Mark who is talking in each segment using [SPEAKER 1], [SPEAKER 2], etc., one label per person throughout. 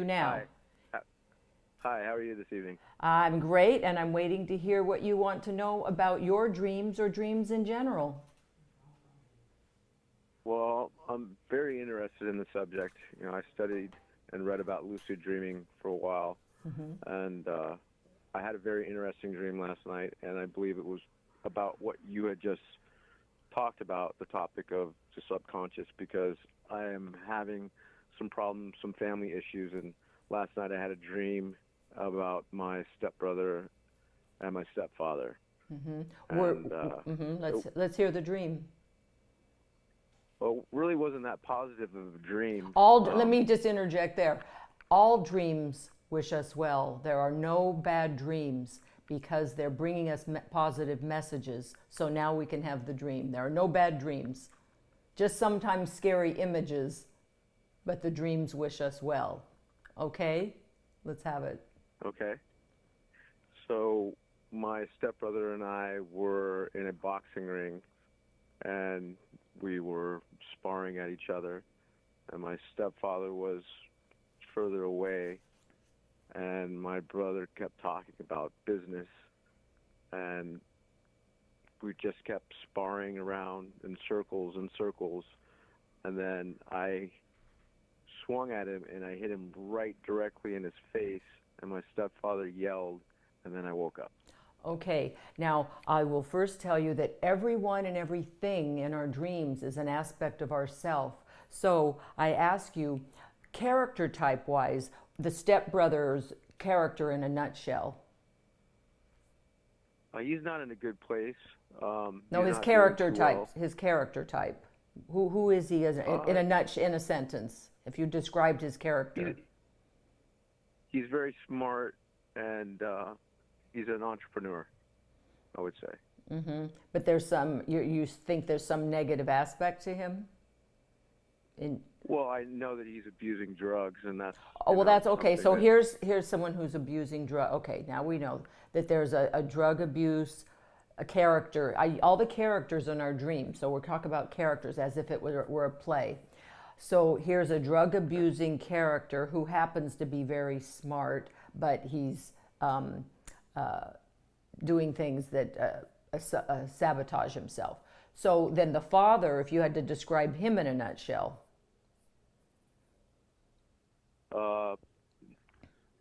[SPEAKER 1] Now.
[SPEAKER 2] Hi. Hi, how are you this evening?
[SPEAKER 1] I'm great, and I'm waiting to hear what you want to know about your dreams or dreams in general.
[SPEAKER 2] Well, I'm very interested in the subject. I studied and read about lucid dreaming for a while, and I had a very interesting dream last night, and I believe it was about what you had just talked about, the topic of the subconscious, because I am having some problems, some family issues, and last night I had a dream about my stepbrother and my stepfather. And
[SPEAKER 1] Let's hear the dream.
[SPEAKER 2] well, really wasn't that positive of a dream.
[SPEAKER 1] Let me just interject there. All dreams wish us well. There are no bad dreams because they're bringing us positive messages. So now we can have the dream. There are no bad dreams, just sometimes scary images, but the dreams wish us well. Okay? Let's have it.
[SPEAKER 2] Okay. So my stepbrother and I were in a boxing ring, and we were sparring at each other, and my stepfather was further away, and my brother kept talking about business, and we just kept sparring around in circles and circles, and then I swung at him, and I hit him right directly in his face, and my stepfather yelled, and then I woke up.
[SPEAKER 1] Okay, now I will first tell you that everyone and everything in our dreams is an aspect of ourself. So I ask you, character type wise, the stepbrother's character in a nutshell.
[SPEAKER 2] He's not in a good place.
[SPEAKER 1] No, his character type. His character type. Who is he in a sentence? If you described his character.
[SPEAKER 2] He's very smart, and he's an entrepreneur, I would say.
[SPEAKER 1] But there's some, you think there's some negative aspect to him?
[SPEAKER 2] Well, I know that he's abusing drugs, and that's...
[SPEAKER 1] Oh, well, that's okay. So here's someone who's abusing drug. Okay, now we know that there's a drug abuse, a character. All the characters in our dream. So we're talking about characters as if it were a play. So here's a drug abusing character who happens to be very smart, but he's doing things that sabotage himself. So then the father, if you had to describe him in a nutshell.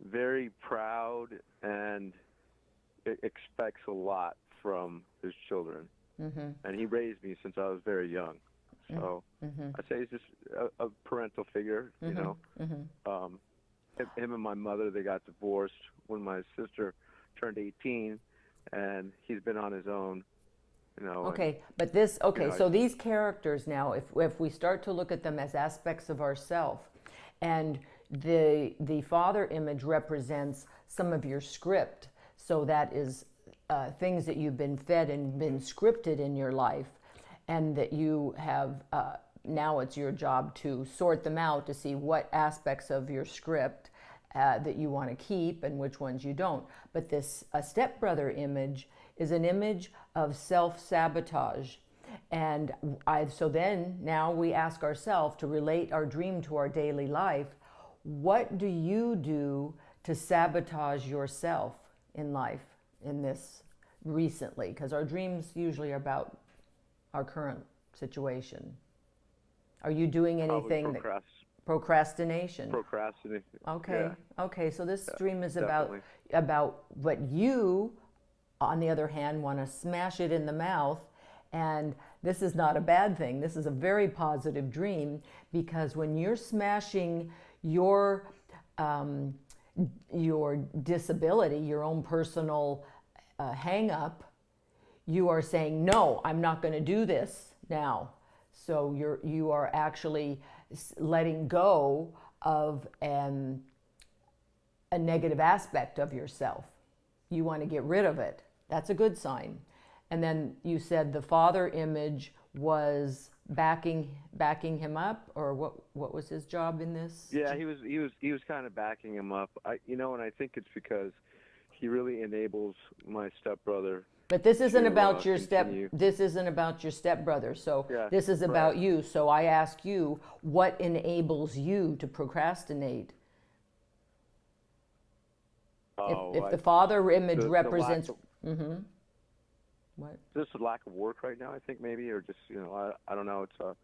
[SPEAKER 2] Very proud and expects a lot from his children. And he raised me since I was very young. So I'd say he's just a parental figure, you know. Him and my mother, they got divorced when my sister turned 18, and he's been on his own, you know.
[SPEAKER 1] Okay, but this, okay, you know, so these characters now, if we start to look at them as aspects of ourself, and the father image represents some of your script, so that is things that you've been fed and been scripted in your life, and that you have, now it's your job to sort them out to see what aspects of your script that you want to keep and which ones you don't. But this stepbrother image is an image of self-sabotage. And so then now we ask ourselves to relate our dream to our daily life. What do you do to sabotage yourself in life in this recently? Because our dreams usually are about our current situation. Are you doing anything procrastination?
[SPEAKER 2] Procrastination.
[SPEAKER 1] Okay.
[SPEAKER 2] Yeah.
[SPEAKER 1] Okay. So this dream is
[SPEAKER 2] definitely
[SPEAKER 1] about what you, on the other hand, want to smash it in the mouth. And this is not a bad thing. This is a very positive dream, because when you're smashing your disability, your own personal hang up, you are saying, no, I'm not going to do this now. So you are actually letting go of a negative aspect of yourself. You want to get rid of it. That's a good sign. And then you said the father image was backing him up, or what was his job in this?
[SPEAKER 2] Yeah, he was kind of backing him up. And I think it's because he really enables my stepbrother.
[SPEAKER 1] But this isn't about your this isn't about your stepbrother. So
[SPEAKER 2] yeah,
[SPEAKER 1] this is about you. So I ask you, what enables you to procrastinate? If the father image
[SPEAKER 2] the
[SPEAKER 1] represents,
[SPEAKER 2] lack
[SPEAKER 1] what?
[SPEAKER 2] Is this a lack of work right now? I think maybe, or just I don't know. It's a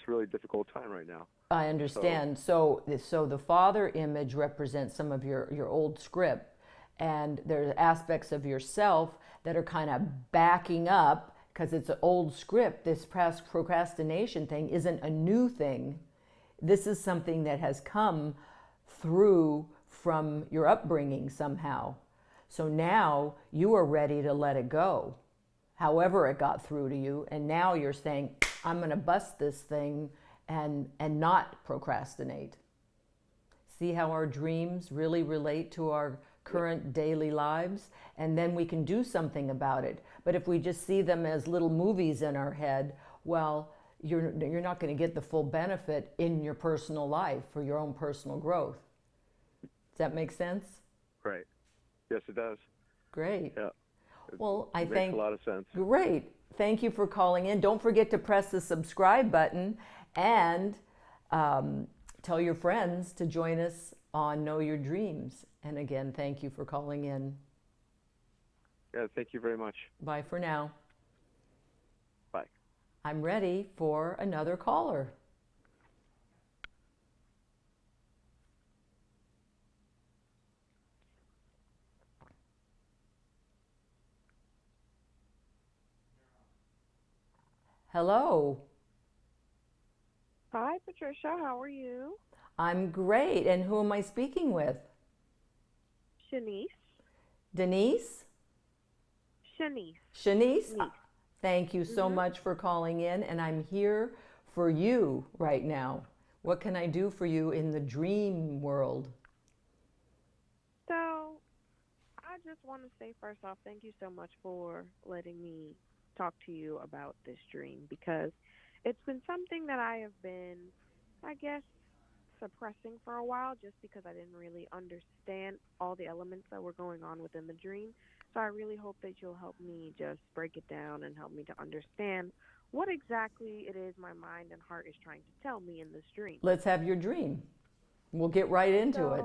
[SPEAKER 2] really difficult time right now.
[SPEAKER 1] I understand. So the father image represents some of your old script, and there's aspects of yourself that are kind of backing up because it's an old script. This procrastination thing isn't a new thing. This is something that has come through from your upbringing somehow. So now you are ready to let it go, however it got through to you, and now you're saying, I'm going to bust this thing and not procrastinate. See how our dreams really relate to our current daily lives, and then we can do something about it. But if we just see them as little movies in our head, well, you're not going to get the full benefit in your personal life for your own personal growth. Does that make sense?
[SPEAKER 2] Right. Yes, it does.
[SPEAKER 1] Great.
[SPEAKER 2] Yeah.
[SPEAKER 1] Well,
[SPEAKER 2] It makes a lot of sense.
[SPEAKER 1] Great. Thank you for calling in. Don't forget to press the subscribe button and tell your friends to join us on Know Your Dreams. And again, thank you for calling in.
[SPEAKER 2] Yeah, thank you very much.
[SPEAKER 1] Bye for now.
[SPEAKER 2] Bye.
[SPEAKER 1] I'm ready for another caller. Hello.
[SPEAKER 3] Hi, Patricia. How are you?
[SPEAKER 1] I'm great. And who am I speaking with?
[SPEAKER 3] Shanice.
[SPEAKER 1] Denise?
[SPEAKER 3] Shanice.
[SPEAKER 1] Shanice? Thank you so much for calling in, and I'm here for you right now. What can I do for you in the dream world?
[SPEAKER 3] So, I just want to say first off, thank you so much for letting me talk to you about this dream, because it's been something that I have been, I guess, suppressing for a while, just because I didn't really understand all the elements that were going on within the dream. So I really hope that you'll help me just break it down and help me to understand what exactly it is my mind and heart is trying to tell me in this dream.
[SPEAKER 1] Let's have your dream. We'll get right into it.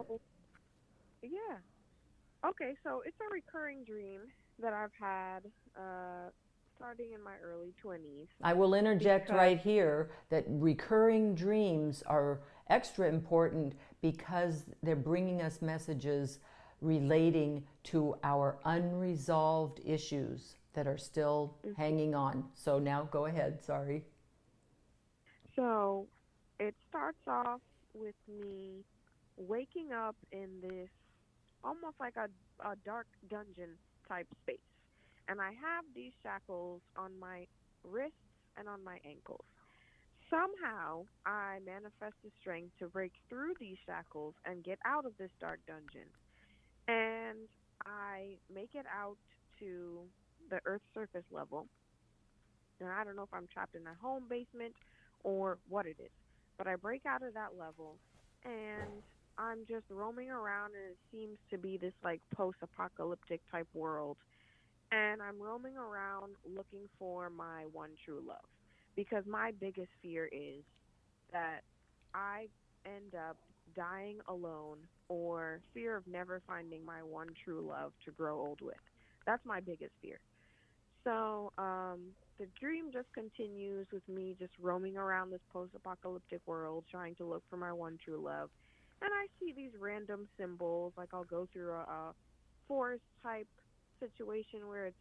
[SPEAKER 3] Yeah. Okay, so it's a recurring dream that I've had starting in my early 20s.
[SPEAKER 1] I will interject right here that recurring dreams are extra important because they're bringing us messages relating to our unresolved issues that are still hanging on. So now go ahead, sorry.
[SPEAKER 3] So it starts off with me waking up in this almost like a dark dungeon type space. And I have these shackles on my wrists and on my ankles. Somehow, I manifest the strength to break through these shackles and get out of this dark dungeon. And I make it out to the Earth's surface level. And I don't know if I'm trapped in a home basement or what it is. But I break out of that level, and I'm just roaming around, and it seems to be this like post-apocalyptic type world. And I'm roaming around looking for my one true love, because my biggest fear is that I end up dying alone, or fear of never finding my one true love to grow old with. That's my biggest fear. So the dream just continues with me just roaming around this post-apocalyptic world trying to look for my one true love. And I see these random symbols, like I'll go through a forest type situation where it's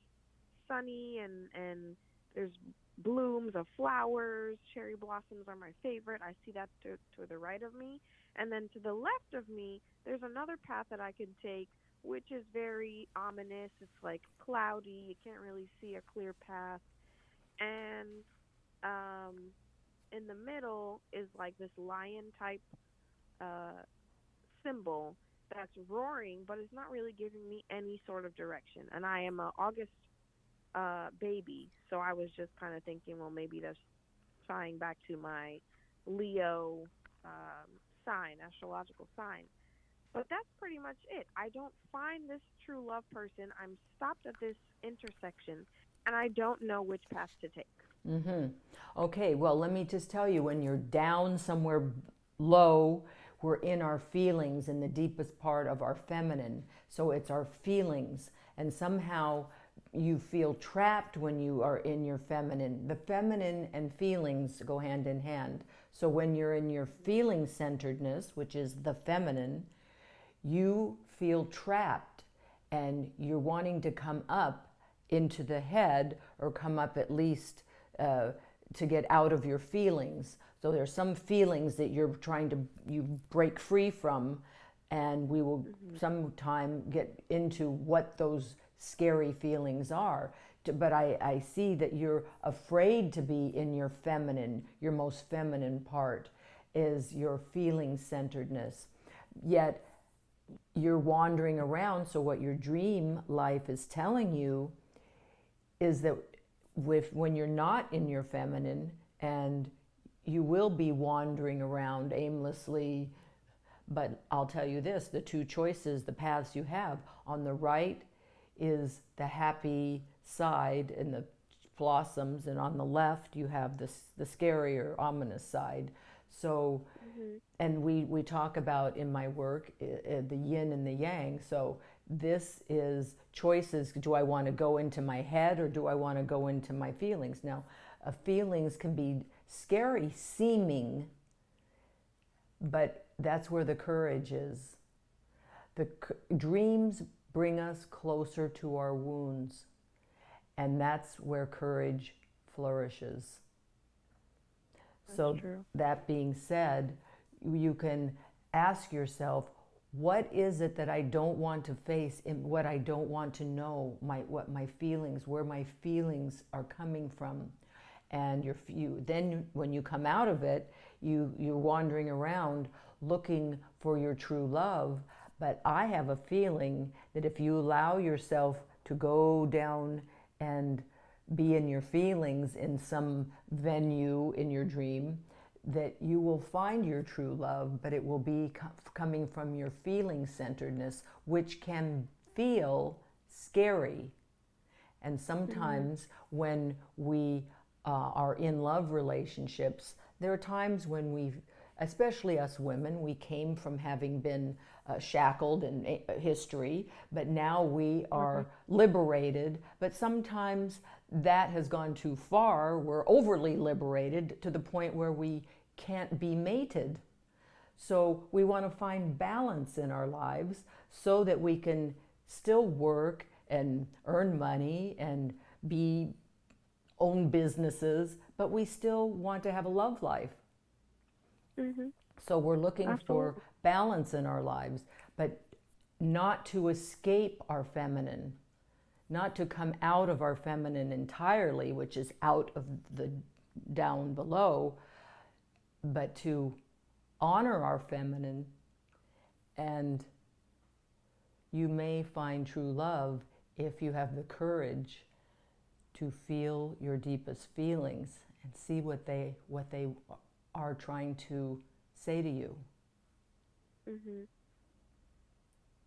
[SPEAKER 3] sunny and there's blooms of flowers. Cherry blossoms are my favorite. I see that to the right of me. And then to the left of me, there's another path that I can take, which is very ominous. It's like cloudy. You can't really see a clear path. And in the middle is like this lion type symbol that's roaring, but it's not really giving me any sort of direction. And I am a August baby, so I was just kind of thinking, well, maybe that's tying back to my Leo sign, astrological sign. But that's pretty much it. I don't find this true love person. I'm stopped at this intersection, and I don't know which path to take.
[SPEAKER 1] Okay, well, let me just tell you, when you're down somewhere low we're in our feelings, in the deepest part of our feminine. So it's our feelings. And somehow you feel trapped when you are in your feminine. The feminine and feelings go hand in hand. So when you're in your feeling centeredness, which is the feminine, you feel trapped and you're wanting to come up into the head, or come up at least to get out of your feelings. So there's some feelings that you're trying to break free from, and we will sometime get into what those scary feelings are. But I see that you're afraid to be in your feminine. Your most feminine part is your feeling centeredness. Yet you're wandering around. So what your dream life is telling you is that when you're not in your feminine, and you will be wandering around aimlessly, but I'll tell you this, the two choices, the paths you have, on the right is the happy side and the blossoms, and on the left you have the scary or ominous side. So, and we talk about in my work the yin and the yang. So this is choices. Do I want to go into my head, or do I want to go into my feelings? Now, feelings can be scary seeming, but that's where the courage is. The dreams bring us closer to our wounds, and that's where courage flourishes. So that being said, you can ask yourself, what is it that I don't want to face, and what I don't want to know, what my feelings, where my feelings are coming from. And then when you come out of it, you're wandering around looking for your true love. But I have a feeling that if you allow yourself to go down and be in your feelings in some venue in your dream, that you will find your true love, but it will be coming from your feeling centeredness, which can feel scary. And sometimes when we are in love relationships, there are times when especially us women, we came from having been shackled in history, but now we are liberated. But sometimes that has gone too far. We're overly liberated to the point where we can't be mated. So we want to find balance in our lives so that we can still work and earn money and own businesses, but we still want to have a love life. So we're looking for balance in our lives, but not to escape our feminine, not to come out of our feminine entirely, which is out of the down below, but to honor our feminine. And you may find true love if you have the courage to feel your deepest feelings and see what they are trying to say to you.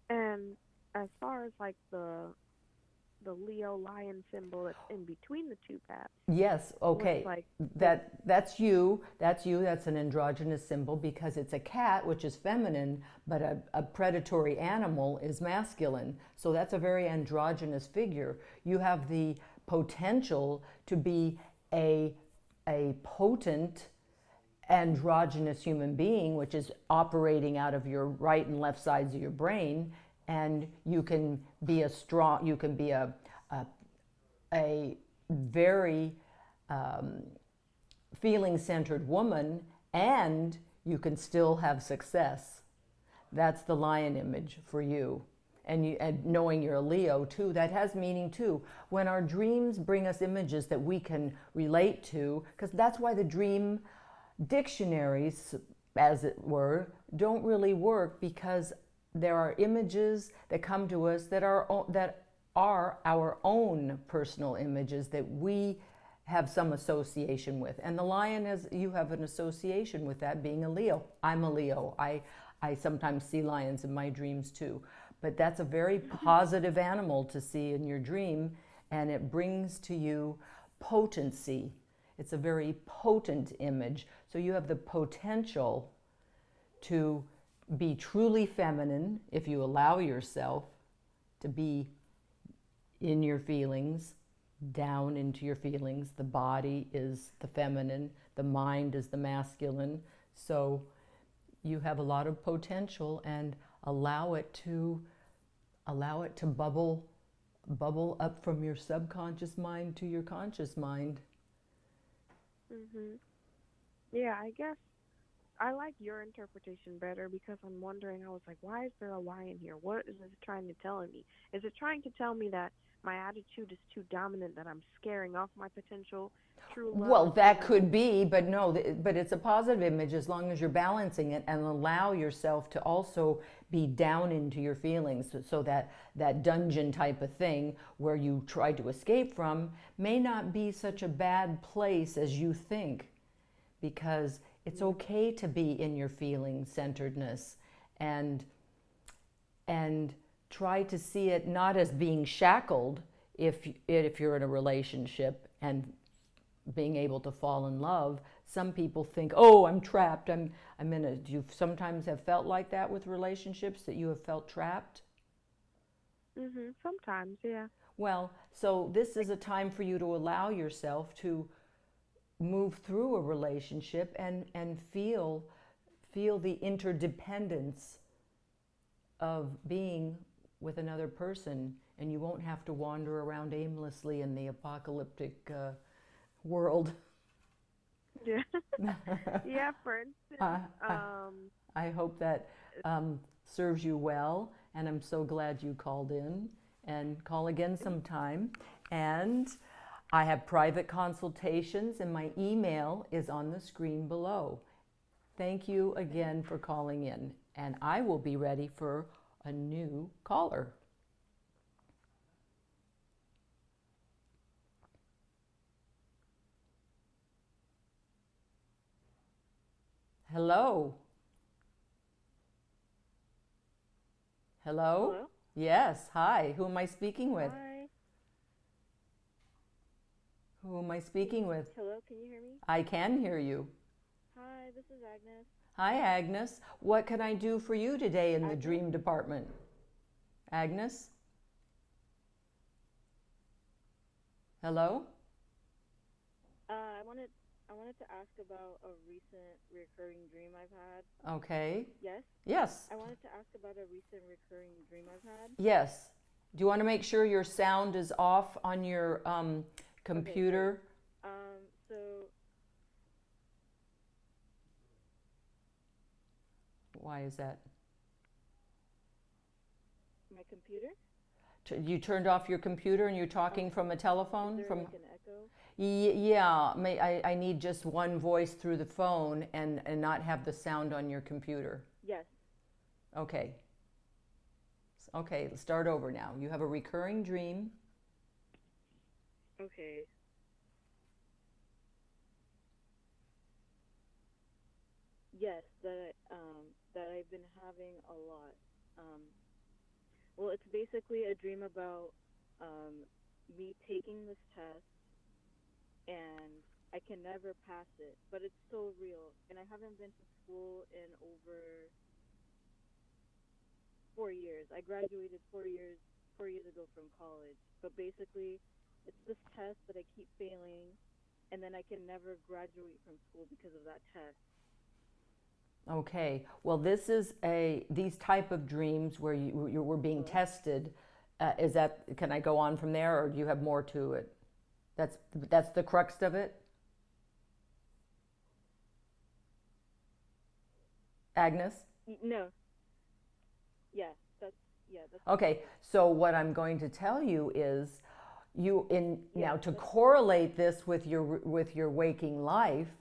[SPEAKER 3] And as far as like the Leo lion symbol that's in between the two paths.
[SPEAKER 1] Yes, okay.
[SPEAKER 3] Like
[SPEAKER 1] that's you. That's an androgynous symbol because it's a cat, which is feminine, but a predatory animal is masculine. So that's a very androgynous figure. You have the potential to be a potent androgynous human being, which is operating out of your right and left sides of your brain, and you can be a very feeling-centered woman, and you can still have success. That's the lion image for you. And knowing you're a Leo too, that has meaning too. When our dreams bring us images that we can relate to, because that's why the dream dictionaries, as it were, don't really work, because there are images that come to us that are our own personal images that we have some association with. And the lion, you have an association with that, being a Leo. I'm a Leo. I sometimes see lions in my dreams too. But that's a very positive animal to see in your dream, and it brings to you potency. It's a very potent image. So you have the potential to be truly feminine if you allow yourself to be in your feelings, down into your feelings. The body is the feminine, the mind is the masculine. So you have a lot of potential, and allow it to bubble up from your subconscious mind to your conscious mind.
[SPEAKER 3] Yeah, I guess I like your interpretation better because I'm wondering, I was like, why is there a why in here? What is it trying to tell me? Is it trying to tell me that my attitude is too dominant, that I'm scaring off my potential true love?
[SPEAKER 1] Well, that could be, but no, but it's a positive image as long as you're balancing it and allow yourself to also be down into your feelings. So that dungeon type of thing where you try to escape from may not be such a bad place as you think, because it's okay to be in your feeling centeredness, and try to see it not as being shackled if you're in a relationship and being able to fall in love. Some people think, oh, I'm trapped. I'm in a. Do you sometimes have felt like that with relationships, that you have felt trapped?
[SPEAKER 3] Sometimes, yeah.
[SPEAKER 1] Well, so this is a time for you to allow yourself to move through a relationship and feel the interdependence of being with another person, and you won't have to wander around aimlessly in the apocalyptic world.
[SPEAKER 3] Yeah. Yeah, for instance,
[SPEAKER 1] I hope that serves you well, and I'm so glad you called in, and call again sometime. And I have private consultations, and my email is on the screen below. Thank you again for calling in, and I will be ready for a new caller. Hello. Hello?
[SPEAKER 4] Hello?
[SPEAKER 1] Yes, hi. Who am I speaking with?
[SPEAKER 4] Hi.
[SPEAKER 1] Who am I speaking with?
[SPEAKER 4] Hello, can you hear me?
[SPEAKER 1] I can hear you.
[SPEAKER 4] Hi, this is Agnes.
[SPEAKER 1] Hi, Agnes. What can I do for you today in the
[SPEAKER 4] Agnes?
[SPEAKER 1] dream department? Agnes? Hello?
[SPEAKER 4] I wanted to ask about a recent recurring dream I've had.
[SPEAKER 1] Okay.
[SPEAKER 4] Yes?
[SPEAKER 1] Yes.
[SPEAKER 4] I wanted to ask about a recent recurring dream I've had.
[SPEAKER 1] Yes. Do you want to make sure your sound is off on your computer?
[SPEAKER 4] Okay, so
[SPEAKER 1] Why is that?
[SPEAKER 4] my computer?
[SPEAKER 1] You turned off your computer and you're talking from a telephone?
[SPEAKER 4] Is there like an echo?
[SPEAKER 1] Yeah, I need just one voice through the phone and not have the sound on your computer.
[SPEAKER 4] Yes.
[SPEAKER 1] Okay. Okay, let's start over now. You have a recurring dream.
[SPEAKER 4] Okay. Yes, that I've been having a lot. Well, it's basically a dream about me taking this test, and I can never pass it, but it's so real. And I haven't been to school in over 4 years. I graduated 4 years ago from college, but basically, it's this test that I keep failing, and then I can never graduate from school because of that test.
[SPEAKER 1] Okay. Well, these type of dreams where you were being tested. Can I go on from there, or do you have more to it? That's the crux of it. Agnes?
[SPEAKER 4] No. Yeah, that's
[SPEAKER 1] Okay. So what I'm going to tell you is, now to
[SPEAKER 4] that's
[SPEAKER 1] correlate this with your waking life,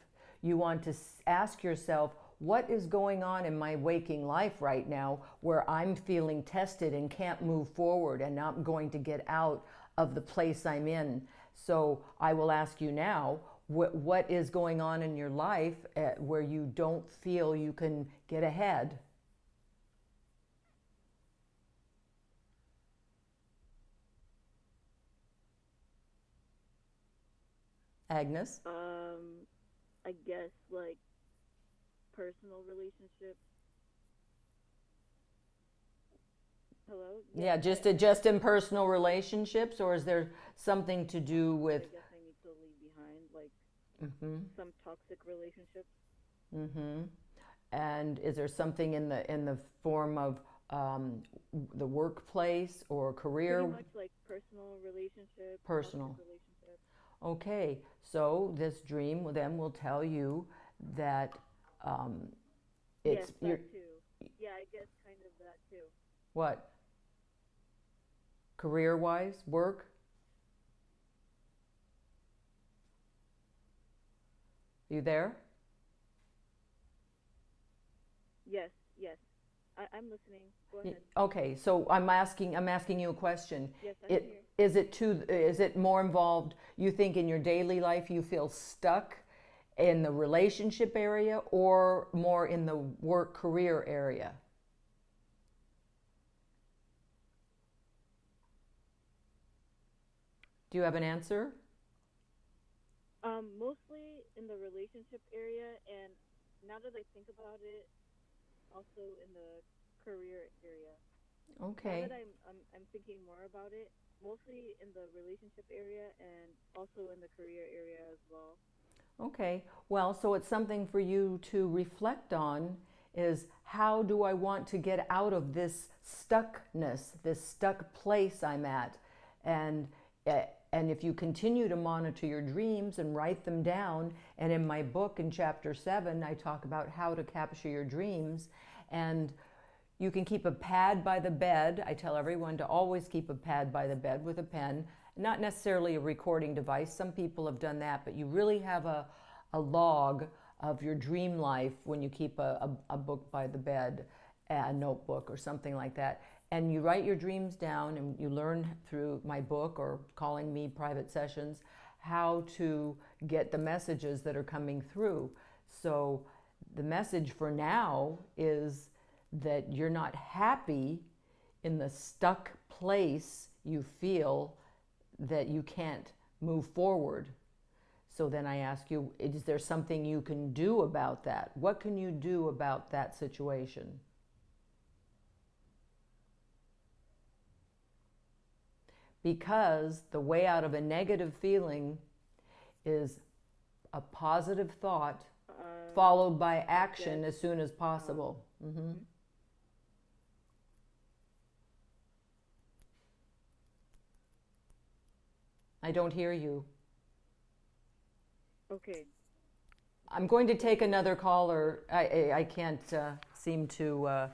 [SPEAKER 1] you want to ask yourself, what is going on in my waking life right now where I'm feeling tested and can't move forward and not going to get out of the place I'm in? So I will ask you now, what is going on in your life where you don't feel you can get ahead? Agnes?
[SPEAKER 4] I guess like personal relationships. Hello?
[SPEAKER 1] Yeah,
[SPEAKER 4] Yeah,
[SPEAKER 1] just in personal relationships, or is there something to do
[SPEAKER 4] I
[SPEAKER 1] with?
[SPEAKER 4] guess I need to leave behind, like,
[SPEAKER 1] Mm-hmm.
[SPEAKER 4] some toxic relationships.
[SPEAKER 1] Mm-hmm. And is there something in the form of the workplace or
[SPEAKER 4] Pretty
[SPEAKER 1] career?
[SPEAKER 4] much like personal relationships, toxic
[SPEAKER 1] Personal.
[SPEAKER 4] relationships.
[SPEAKER 1] Okay, so this dream then will tell you that um,
[SPEAKER 4] Yes,
[SPEAKER 1] it's
[SPEAKER 4] that
[SPEAKER 1] you're
[SPEAKER 4] too. Yeah, I guess kind of that too.
[SPEAKER 1] what, career-wise, work. You there?
[SPEAKER 4] Yes, yes. I'm listening. Go ahead.
[SPEAKER 1] Okay, so I'm asking you a question.
[SPEAKER 4] Yes, I'm
[SPEAKER 1] It
[SPEAKER 4] here.
[SPEAKER 1] is it more involved? You think in your daily life you feel stuck in the relationship area or more in the work career area? Do you have an answer?
[SPEAKER 4] Mostly in the relationship area, and now that I think about it, also in the career area. Now
[SPEAKER 1] Okay.
[SPEAKER 4] that I'm thinking more about it, mostly in the relationship area and also in the career area as well.
[SPEAKER 1] Okay. Well, so it's something for you to reflect on is how do I want to get out of this stuckness, this stuck place I'm at? And eh, and if you continue to monitor your dreams and write them down, and in my book in chapter 7, I talk about how to capture your dreams, and you can keep a pad by the bed. I tell everyone to always keep a pad by the bed with a pen, not necessarily a recording device. Some people have done that, but you really have a log of your dream life when you keep a book by the bed, a notebook or something like that. And you write your dreams down, and you learn through my book or calling me private sessions how to get the messages that are coming through. So the message for now is that you're not happy in the stuck place you feel that you can't move forward. So then I ask you, is there something you can do about that? What can you do about that situation? Because the way out of a negative feeling is a positive thought followed by
[SPEAKER 4] I
[SPEAKER 1] action
[SPEAKER 4] guess
[SPEAKER 1] as soon as
[SPEAKER 4] um
[SPEAKER 1] possible. Hmm. I don't hear you.
[SPEAKER 4] okay.
[SPEAKER 1] I'm going to
[SPEAKER 4] Can
[SPEAKER 1] take
[SPEAKER 4] you
[SPEAKER 1] another caller. I can't seem to.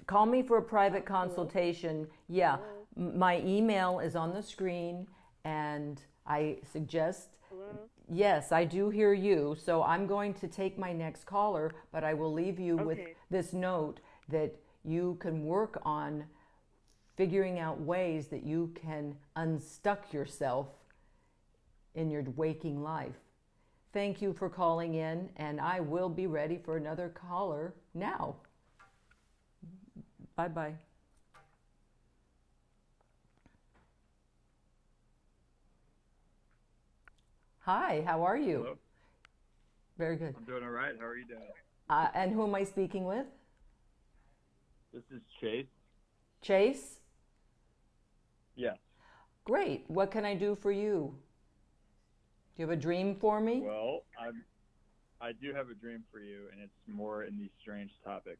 [SPEAKER 1] Call me for a private
[SPEAKER 4] hello?
[SPEAKER 1] consultation. Yeah,
[SPEAKER 4] Hello?
[SPEAKER 1] my email is on the screen, and I suggest.
[SPEAKER 4] Hello?
[SPEAKER 1] Yes, I do hear you. So I'm going to take my next caller, but I will leave you with
[SPEAKER 4] Okay.
[SPEAKER 1] this note that you can work on figuring out ways that you can unstuck yourself in your waking life. Thank you for calling in, and I will be ready for another caller now. Bye bye. Hi, how are you?
[SPEAKER 5] Hello.
[SPEAKER 1] Very good.
[SPEAKER 5] I'm doing all right. How are you doing?
[SPEAKER 1] And who am I speaking with?
[SPEAKER 5] This is Chase.
[SPEAKER 1] Chase?
[SPEAKER 5] Yes.
[SPEAKER 1] Great. What can I do for you? Do you have a dream for me?
[SPEAKER 5] Well, I do have a dream for you, and it's more in the strange topic.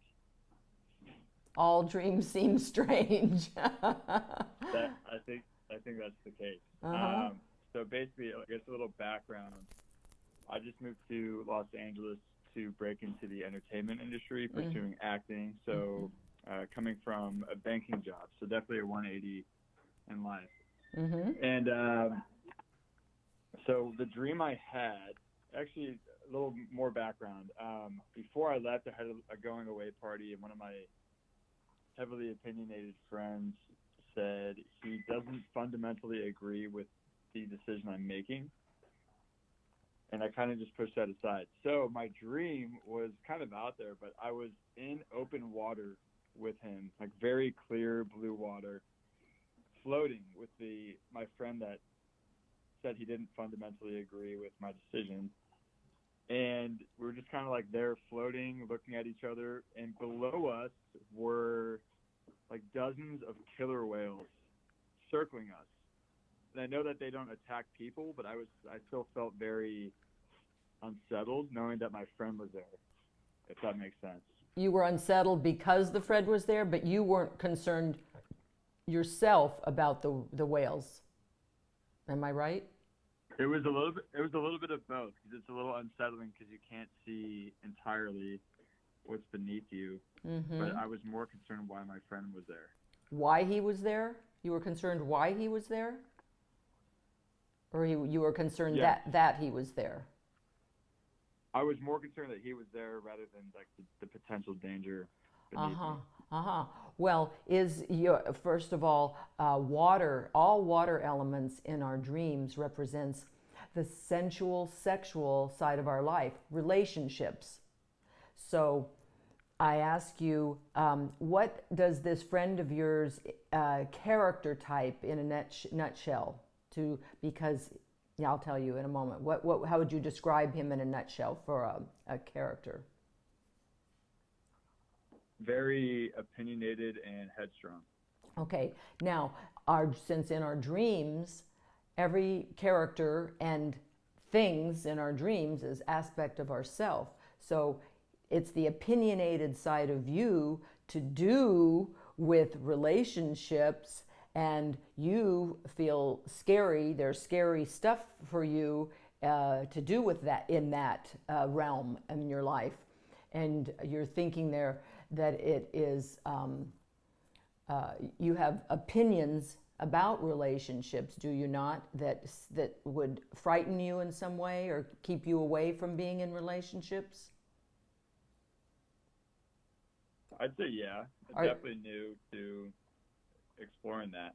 [SPEAKER 1] All dreams seem strange.
[SPEAKER 5] That I think that's the case.
[SPEAKER 1] Uh-huh.
[SPEAKER 5] So basically, I guess a little background. I just moved to Los Angeles to break into the entertainment industry, pursuing acting. So coming from a banking job, so definitely a 180 in life.
[SPEAKER 1] Mm-hmm.
[SPEAKER 5] And so the dream I had, actually a little more background. Before I left, I had a going away party, and one of my heavily opinionated friends said he doesn't fundamentally agree with the decision I'm making. And I kind of just pushed that aside. So my dream was kind of out there, but I was in open water with him, like very clear blue water, floating with my friend that said he didn't fundamentally agree with my decision. And we were just kind of like there floating, looking at each other. And below us were like dozens of killer whales circling us. And I know that they don't attack people, but I still felt very unsettled knowing that my friend was there, if that makes sense.
[SPEAKER 1] You were unsettled because the Fred was there, but you weren't concerned yourself about the whales. Am I right?
[SPEAKER 5] It was a little bit of both, because it's a little unsettling because you can't see entirely what's beneath you.
[SPEAKER 1] Mm-hmm.
[SPEAKER 5] But I was more concerned why my friend was there.
[SPEAKER 1] Why he was there? You were concerned why he was there? Or you were concerned that he was there?
[SPEAKER 5] I was more concerned that he was there rather than like the potential danger beneath me.
[SPEAKER 1] Well, first of all, water, all water elements in our dreams represents the sensual, sexual side of our life, relationships. So I ask you, what does this friend of yours character type in a nutshell? Because I'll tell you in a moment. How would you describe him in a nutshell for a character?
[SPEAKER 5] Very opinionated and headstrong.
[SPEAKER 1] Okay, now, since in our dreams, every character and things in our dreams is aspect of ourself. So it's the opinionated side of you to do with relationships, and you feel scary. There's scary stuff for you to do with that in that realm in your life. And you're thinking there that it is, you have opinions about relationships, do you not, that would frighten you in some way or keep you away from being in relationships?
[SPEAKER 5] I'd say yeah. I'm definitely new to exploring that.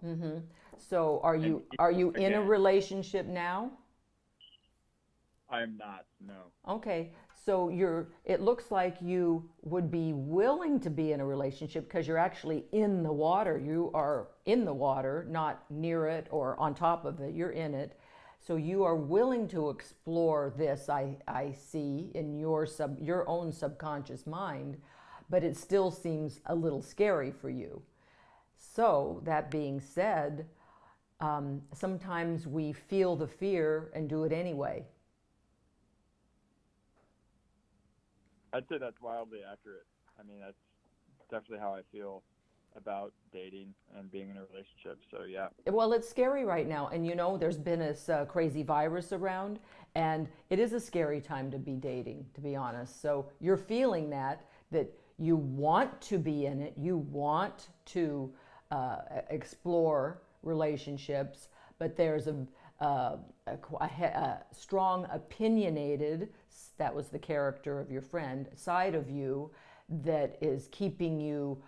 [SPEAKER 1] Mm-hmm. So are you in a relationship now?
[SPEAKER 5] I am not, no.
[SPEAKER 1] Okay, so it looks like you would be willing to be in a relationship because you're actually in the water. You are in the water, not near it or on top of it. You're in it. So you are willing to explore this, I see, in your own subconscious mind, but it still seems a little scary for you. So that being said, sometimes we feel the fear and do it anyway.
[SPEAKER 5] I'd say that's wildly accurate. I mean, that's definitely how I feel about dating and being in a relationship. So, yeah.
[SPEAKER 1] Well, it's scary right now. And, there's been this crazy virus around, and it is a scary time to be dating, to be honest. So you're feeling that you want to be in it. You want to explore relationships, but there's a strong opinionated, that was the character of your friend, side of you that is keeping you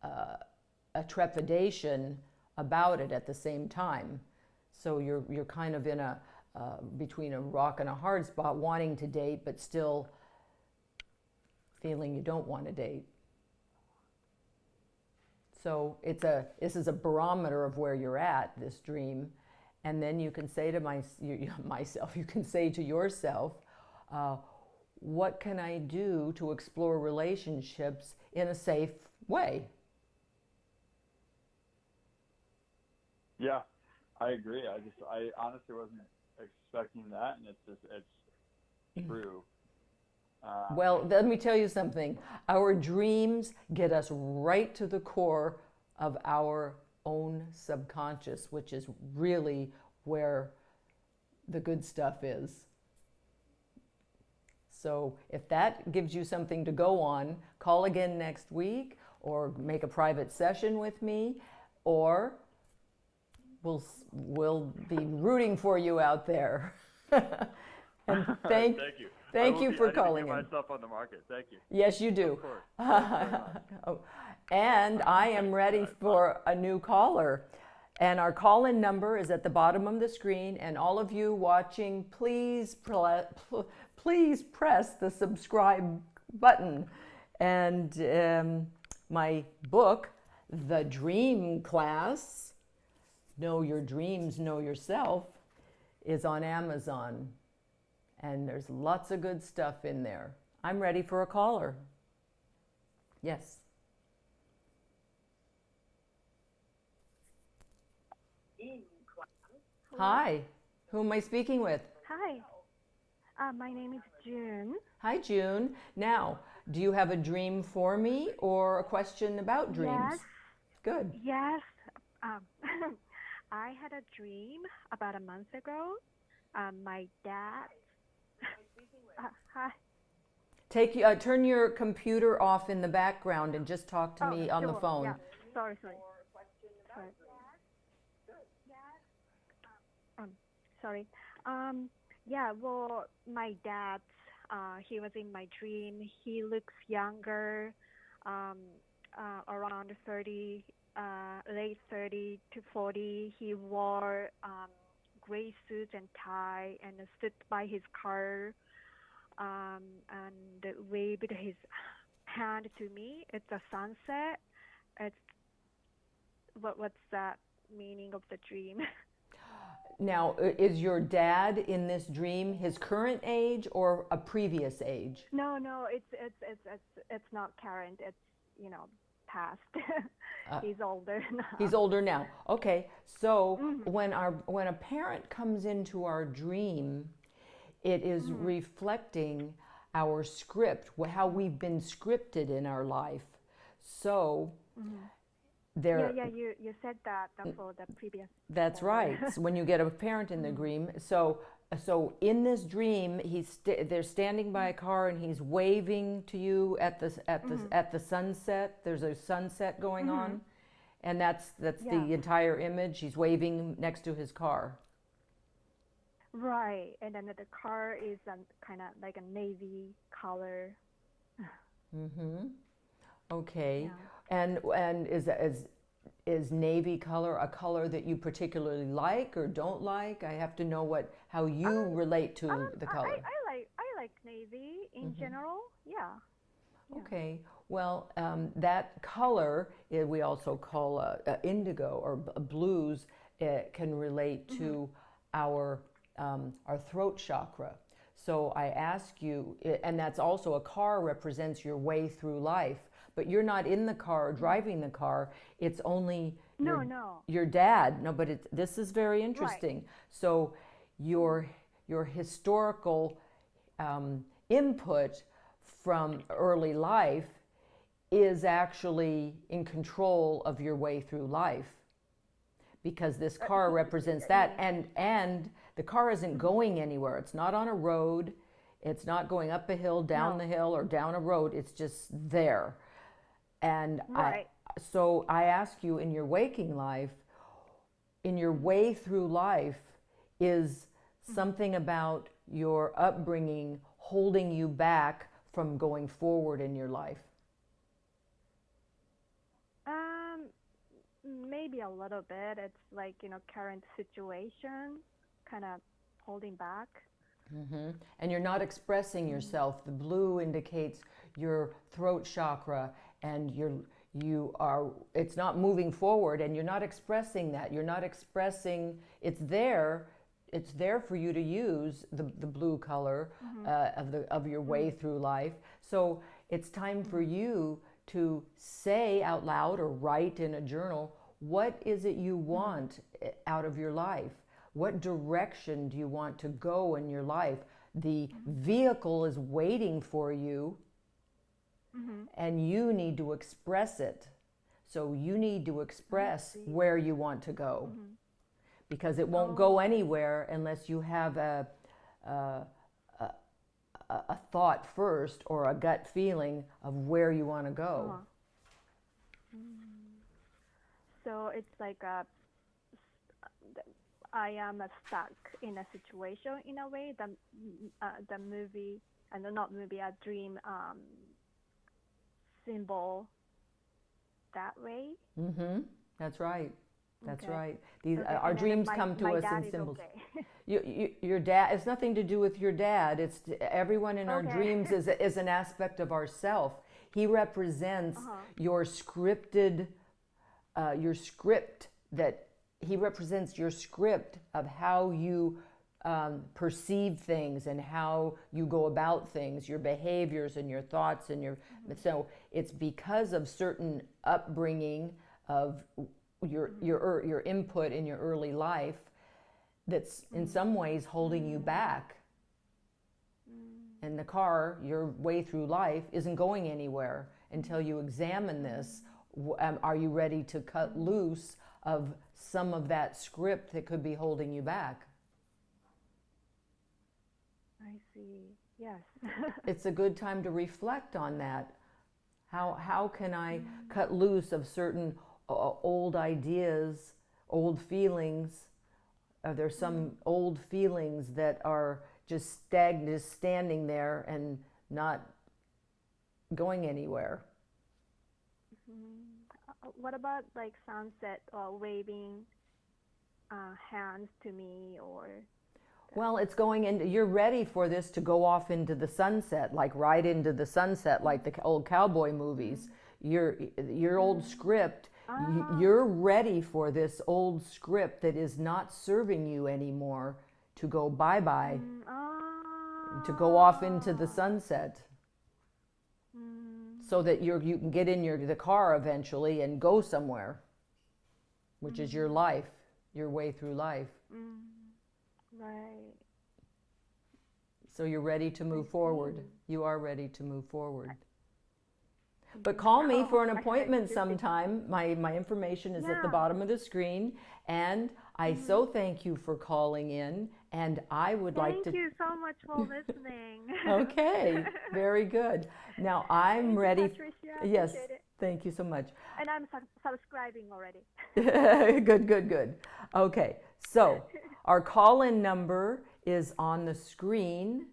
[SPEAKER 1] a trepidation about it at the same time. So you're kind of in between a rock and a hard spot, wanting to date, but still feeling you don't want to date. So this is a barometer of where you're at, this dream. And then you can say to you can say to yourself, what can I do to explore relationships in a safe way?
[SPEAKER 5] Yeah, I agree. I honestly wasn't expecting that, and it's true.
[SPEAKER 1] Well, let me tell you something. Our dreams get us right to the core of our own subconscious, which is really where the good stuff is. So if that gives you something to go on, call again next week or make a private session with me, or we'll be rooting for you out there. And thank you. Thank you for calling in.
[SPEAKER 5] I need to get myself on the market. Thank you.
[SPEAKER 1] Yes, you do.
[SPEAKER 5] Of course.
[SPEAKER 1] And I am ready for a new caller. And our call-in number is at the bottom of the screen. And all of you watching, please press the subscribe button. And my book, The Dream Class, Know Your Dreams, Know Yourself, is on Amazon. And there's lots of good stuff in there. I'm ready for a caller. Yes. Hi. Who am I speaking with?
[SPEAKER 6] Hi. My name is June.
[SPEAKER 1] Hi, June. Now, do you have a dream for me or a question about dreams?
[SPEAKER 6] Yes.
[SPEAKER 1] Good.
[SPEAKER 6] Yes. Um, I had a dream about a month ago. My dad. Hi.
[SPEAKER 1] Turn your computer off in the background and just talk to me on the
[SPEAKER 6] Sure.
[SPEAKER 1] phone.
[SPEAKER 6] Yeah. Sorry. Sorry. Yeah. Well, my dad. He was in my dream. He looks younger. Around 30, late 30 to 40. He wore gray suit and tie and stood by his car and waved his hand to me. It's a sunset. It's what's that meaning of the dream?
[SPEAKER 1] Now, is your dad in this dream his current age or a previous age?
[SPEAKER 6] No, it's not current. It's past. He's older now.
[SPEAKER 1] He's older now. Okay. So when a parent comes into our dream, it is reflecting our script, how we've been scripted in our life. So there.
[SPEAKER 6] Yeah. You said that for the previous.
[SPEAKER 1] That's right. So when you get a parent in the dream, so in this dream, they're standing by a car and he's waving to you at the sunset. There's a sunset going on, and that's the entire image. He's waving next to his car.
[SPEAKER 6] Right, and then the car is kind of like a navy color.
[SPEAKER 1] Okay,
[SPEAKER 6] Yeah.
[SPEAKER 1] and is navy color a color that you particularly like or don't like? I have to know how you relate to the color.
[SPEAKER 6] I like navy in general. Yeah.
[SPEAKER 1] Okay. Well, that color we also call indigo or blues. It can relate to our throat chakra. So I ask you, and that's also a car represents your way through life. But you're not in the car driving the car. It's only your dad. No, but this is very interesting. Right. So your historical input from early life is actually in control of your way through life, because this car represents that, and the car isn't going anywhere. It's not on a road. It's not going up a hill, down the hill, or down a road. It's just there. And so I ask you, in your waking life, in your way through life, is something about your upbringing holding you back from going forward in your life?
[SPEAKER 6] Maybe a little bit. It's like, current situation kind of holding back.
[SPEAKER 1] And you're not expressing yourself. The blue indicates your throat chakra, and it's not moving forward, and you're not expressing that. You're not expressing, it's there for you to use the blue color of your way through life. So it's time for you to say out loud or write in a journal, what is it you want out of your life? What direction do you want to go in your life? The vehicle is waiting for you, and you need to express it. So you need to express where you want to go, because it won't go anywhere unless you have a thought first, or a gut feeling of where you want to go.
[SPEAKER 6] So it's like I am stuck in a situation in a way. The movie, and not movie, a dream symbol that way.
[SPEAKER 1] That's right. That's
[SPEAKER 6] Okay.
[SPEAKER 1] right. These
[SPEAKER 6] Okay.
[SPEAKER 1] our
[SPEAKER 6] And then
[SPEAKER 1] dreams
[SPEAKER 6] my-
[SPEAKER 1] come to
[SPEAKER 6] my
[SPEAKER 1] us
[SPEAKER 6] dad
[SPEAKER 1] in
[SPEAKER 6] is
[SPEAKER 1] symbols.
[SPEAKER 6] okay.
[SPEAKER 1] Your dad. It's nothing to do with your dad. It's everyone in our
[SPEAKER 6] Okay.
[SPEAKER 1] dreams is an aspect of ourself. He represents your scripted, your script that he represents your script of how you perceive things and how you go about things, your behaviors and your thoughts and your. So it's because of certain upbringing of your input in your early life that's in some ways holding you back. And the car, your way through life, isn't going anywhere until you examine this. Are you ready to cut loose of some of that script that could be holding you back?
[SPEAKER 6] I see. Yes.
[SPEAKER 1] It's a good time to reflect on that. How can I cut loose of certain old ideas, old feelings? Are there some old feelings that are just standing there and not going anywhere?
[SPEAKER 6] What about like sunset or waving hands to me or?
[SPEAKER 1] Well, it's going into, you're ready for this to go off into the sunset, like right into the sunset, like the old cowboy movies. Your old script, you're ready for this old script that is not serving you anymore to go bye-bye, to go off into the sunset. So that you can get in the car eventually and go somewhere, which is your life, your way through life.
[SPEAKER 6] Right.
[SPEAKER 1] So you're ready to move forward. You are ready to move forward. But call me for an appointment sometime. My information is at the bottom of the screen. And I so thank you for calling in. And I would like to...
[SPEAKER 6] Thank you so much for listening.
[SPEAKER 1] Okay, very good. Now I'm ready.
[SPEAKER 6] Patricia,
[SPEAKER 1] Yes,
[SPEAKER 6] appreciate it.
[SPEAKER 1] thank you so much.
[SPEAKER 6] And I'm subscribing already.
[SPEAKER 1] Good. Okay, so our call-in number is on the screen,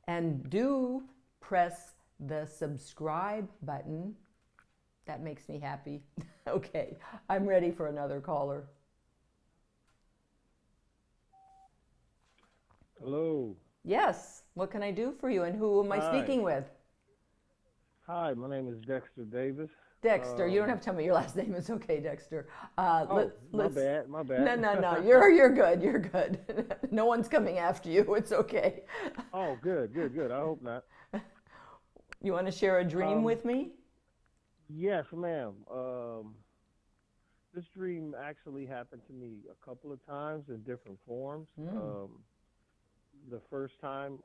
[SPEAKER 1] and do press the subscribe button. That makes me happy. Okay, I'm ready for another caller.
[SPEAKER 7] Hello.
[SPEAKER 1] Yes, what can I do for you, and who am I speaking with?
[SPEAKER 7] Hi, my name is Dexter Davis.
[SPEAKER 1] Dexter, you don't have to tell me your last name. It's okay, Dexter.
[SPEAKER 7] My bad.
[SPEAKER 1] No. You're good. You're good. No one's coming after you. It's okay.
[SPEAKER 7] Oh, good. I hope not.
[SPEAKER 1] You want to share a dream with me?
[SPEAKER 7] Yes, ma'am. This dream actually happened to me a couple of times in different forms. The first time,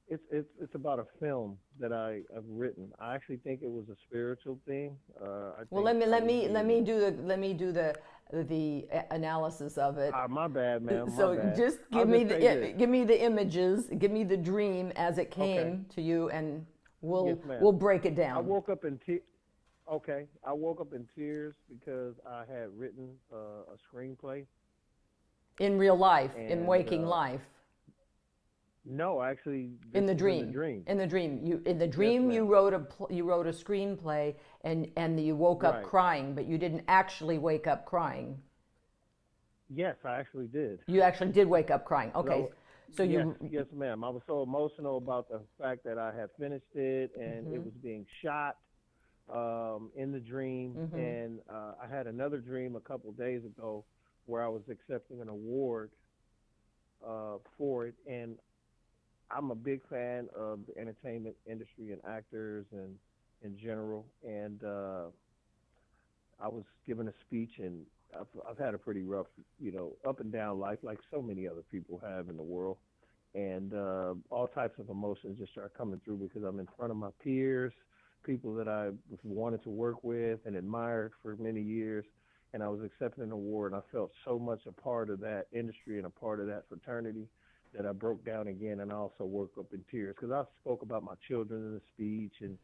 [SPEAKER 7] it's about a film that I've written. I actually think it was a spiritual thing.
[SPEAKER 1] Well, let me do the analysis of it.
[SPEAKER 7] My bad, ma'am.
[SPEAKER 1] So just give me the images, give me the dream as it came to you, and we'll break it down.
[SPEAKER 7] I woke up in tears because I had written a screenplay.
[SPEAKER 1] In real life, in waking life.
[SPEAKER 7] No, actually.
[SPEAKER 1] In the dream. In the dream, you wrote a screenplay, and you woke up crying, but you didn't actually wake up crying.
[SPEAKER 7] Yes, I actually did.
[SPEAKER 1] You actually did wake up crying. Okay,
[SPEAKER 7] Yes, ma'am. I was so emotional about the fact that I had finished it, and it was being shot in the dream, and I had another dream a couple of days ago where I was accepting an award for it, and I'm a big fan of the entertainment industry and actors and in general, and I was giving a speech, and I've had a pretty rough, up and down life like so many other people have in the world, and all types of emotions just start coming through because I'm in front of my peers, people that I wanted to work with and admired for many years, and I was accepting an award, and I felt so much a part of that industry and a part of that fraternity that I broke down again, and I also woke up in tears because I spoke about my children in the speech and,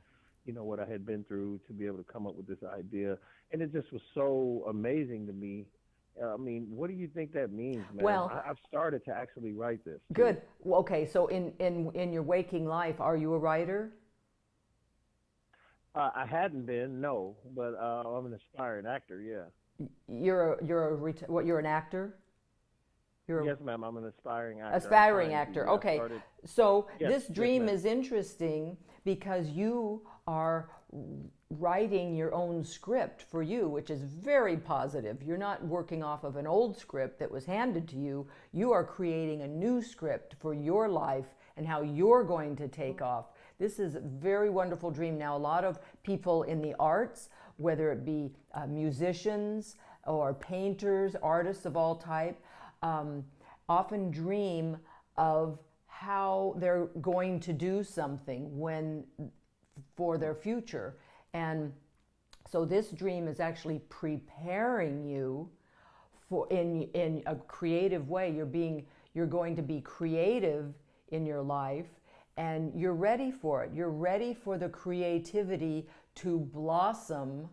[SPEAKER 7] what I had been through to be able to come up with this idea. And it just was so amazing to me. I mean, what do you think that means, man?
[SPEAKER 1] Well,
[SPEAKER 7] I've started to actually write this.
[SPEAKER 1] Good. Well, okay, so in your waking life, are you a writer?
[SPEAKER 7] I hadn't been, no, but I'm an aspiring actor, yeah.
[SPEAKER 1] You're an actor?
[SPEAKER 7] Yes, ma'am. I'm an aspiring actor.
[SPEAKER 1] Aspiring actor. Okay. So this dream
[SPEAKER 7] yes,
[SPEAKER 1] is interesting because you are writing your own script for you, which is very positive. You're not working off of an old script that was handed to you. You are creating a new script for your life and how you're going to take off. This is a very wonderful dream. Now, a lot of people in the arts, whether it be musicians, or painters, artists of all type, often dream of how they're going to do something for their future. And so this dream is actually preparing you for in a creative way. You're going to be creative in your life, and you're ready for it. You're ready for the creativity to blossom,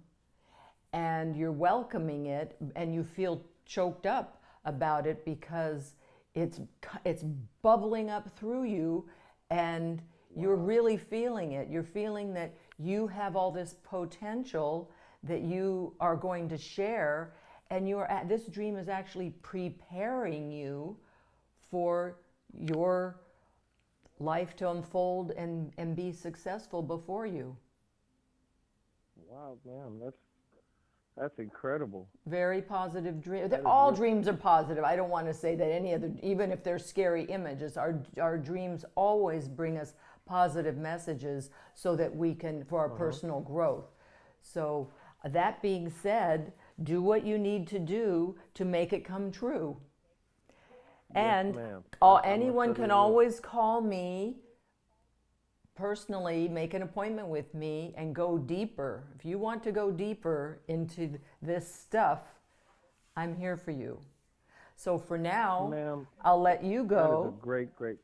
[SPEAKER 1] and you're welcoming it, and you feel choked up about it because it's bubbling up through you, and you're really feeling it. You're feeling that you have all this potential that you are going to share, and this dream is actually preparing you for your life to unfold and be successful before you.
[SPEAKER 7] Wow, ma'am, that's incredible.
[SPEAKER 1] Very positive dream. All dreams are positive. I don't want to say that any other, even if they're scary images, our dreams always bring us positive messages so that we can, for our personal growth. So that being said, do what you need to do to make it come true. And
[SPEAKER 7] ma'am.
[SPEAKER 1] anyone can always call me personally, make an appointment with me, and go deeper. If you want to go deeper into this stuff, I'm here for you. So for now,
[SPEAKER 7] ma'am,
[SPEAKER 1] I'll let you go.
[SPEAKER 7] That is a great thing.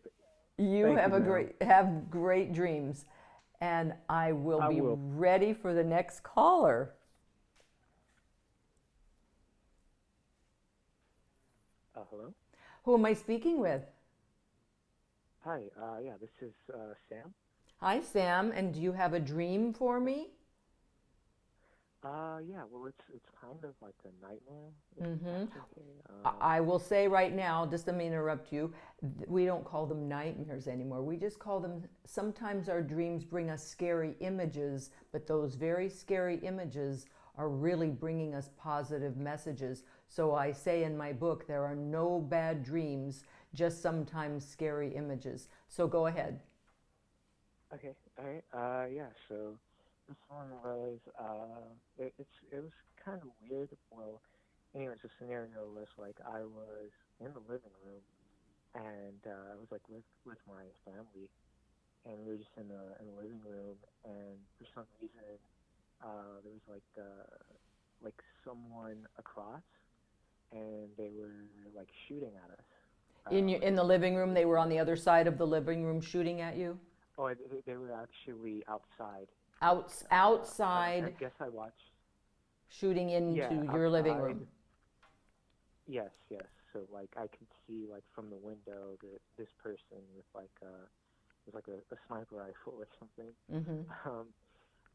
[SPEAKER 1] You
[SPEAKER 7] Thank you,
[SPEAKER 1] have great dreams, and I will be ready for the next caller.
[SPEAKER 8] Hello?
[SPEAKER 1] Who am I speaking with?
[SPEAKER 8] Hi, yeah, this is Sam.
[SPEAKER 1] Hi, Sam, and do you have a dream for me?
[SPEAKER 8] Yeah, well, it's kind of like a nightmare.
[SPEAKER 1] I will say right now, just let me interrupt you, we don't call them nightmares anymore. We just call them, sometimes our dreams bring us scary images, but those very scary images are really bringing us positive messages. So I say in my book, there are no bad dreams, just sometimes scary images. So go ahead.
[SPEAKER 8] Okay, all right. Yeah, so this one was, it was kind of weird. Well, anyways, the scenario was like I was in the living room, and I was like with my family, and we were just in the living room, and for some reason, there was like someone across, and they were like shooting at us.
[SPEAKER 1] In the living room, they were on the other side of the living room shooting at you?
[SPEAKER 8] Oh, they were actually outside.
[SPEAKER 1] Outside.
[SPEAKER 8] I guess I watched.
[SPEAKER 1] Shooting into your living room.
[SPEAKER 8] Yes. So like I could see like from the window that this person with like a sniper rifle or something.
[SPEAKER 1] Mm-hmm.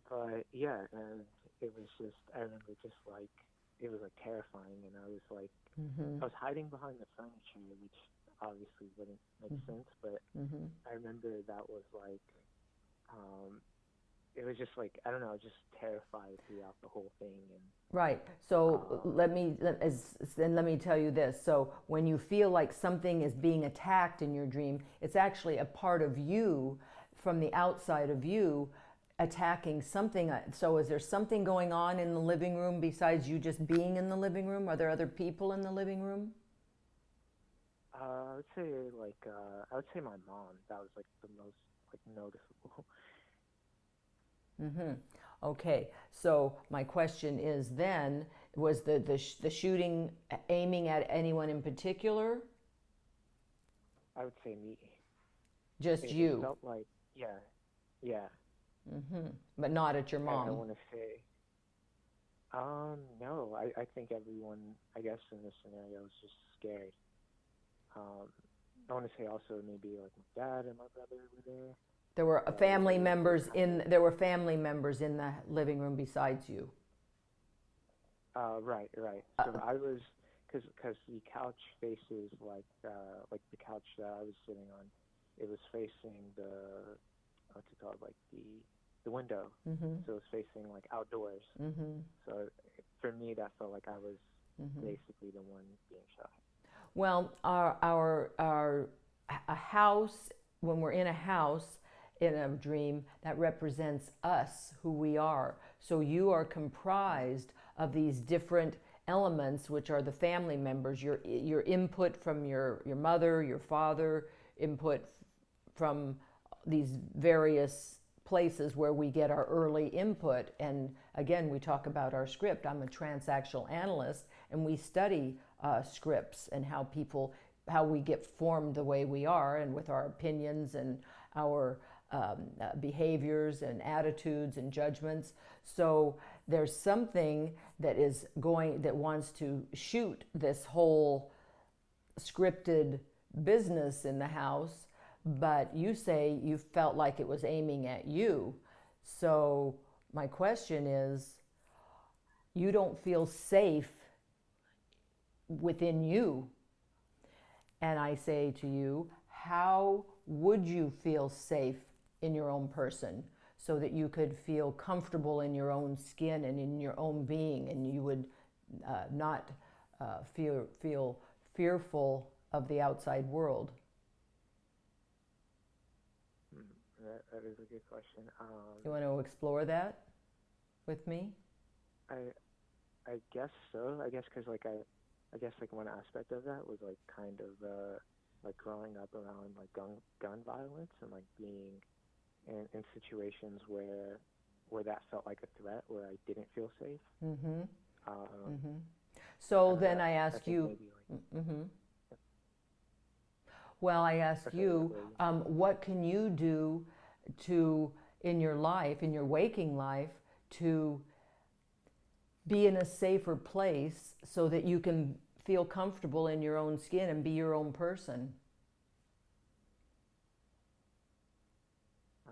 [SPEAKER 8] But yeah, and it was just, I remember just like it was like terrifying, and I was like I was hiding behind the furniture, which obviously wouldn't make sense, but I remember that was like it was just like, I don't know, just terrified throughout the whole thing. And
[SPEAKER 1] right. So let me tell you this. So when you feel like something is being attacked in your dream, it's actually a part of you from the outside of you attacking something. So is there something going on in the living room besides you just being in the living room? Are there other people in the living room?
[SPEAKER 8] I would say my mom. That was like the most like noticeable.
[SPEAKER 1] Okay, so my question is then, was the shooting aiming at anyone in particular?
[SPEAKER 8] I would say me.
[SPEAKER 1] Just you?
[SPEAKER 8] It felt like, yeah.
[SPEAKER 1] But not at your mom?
[SPEAKER 8] I want to say, no, I think everyone, I guess in this scenario, was just scared. I want to say also maybe like my dad and my brother were there.
[SPEAKER 1] There were family members in the living room besides you.
[SPEAKER 8] Right. So I was, because the couch faces like the couch that I was sitting on, it was facing what's it called, like the window. So it was facing like outdoors. So for me, that felt like I was basically the one being shot.
[SPEAKER 1] Well, a house, when we're in a house, in a dream, that represents us, who we are. So you are comprised of these different elements, which are the family members, your input from your mother, your father, input from these various places where we get our early input. And again, we talk about our script. I'm a transactional analyst, and we study scripts and how we get formed the way we are, and with our opinions and our behaviors and attitudes and judgments. So there's something that wants to shoot this whole scripted business in the house, but you say you felt like it was aiming at you. So my question is, you don't feel safe within you. And I say to you, how would you feel safe in your own person so that you could feel comfortable in your own skin and in your own being, and you would not feel fearful of the outside world?
[SPEAKER 8] That is a good question.
[SPEAKER 1] You want to explore that with me?
[SPEAKER 8] I guess so. I guess because I guess like one aspect of that was like kind of like growing up around like gun violence, and like being in situations where that felt like a threat, where I didn't feel safe.
[SPEAKER 1] Mm-hmm. So then I ask you.
[SPEAKER 8] Maybe, like,
[SPEAKER 1] mm-hmm. Well, I ask you, what can you do in your life, in your waking life, to be in a safer place so that you can feel comfortable in your own skin and be your own person?
[SPEAKER 8] I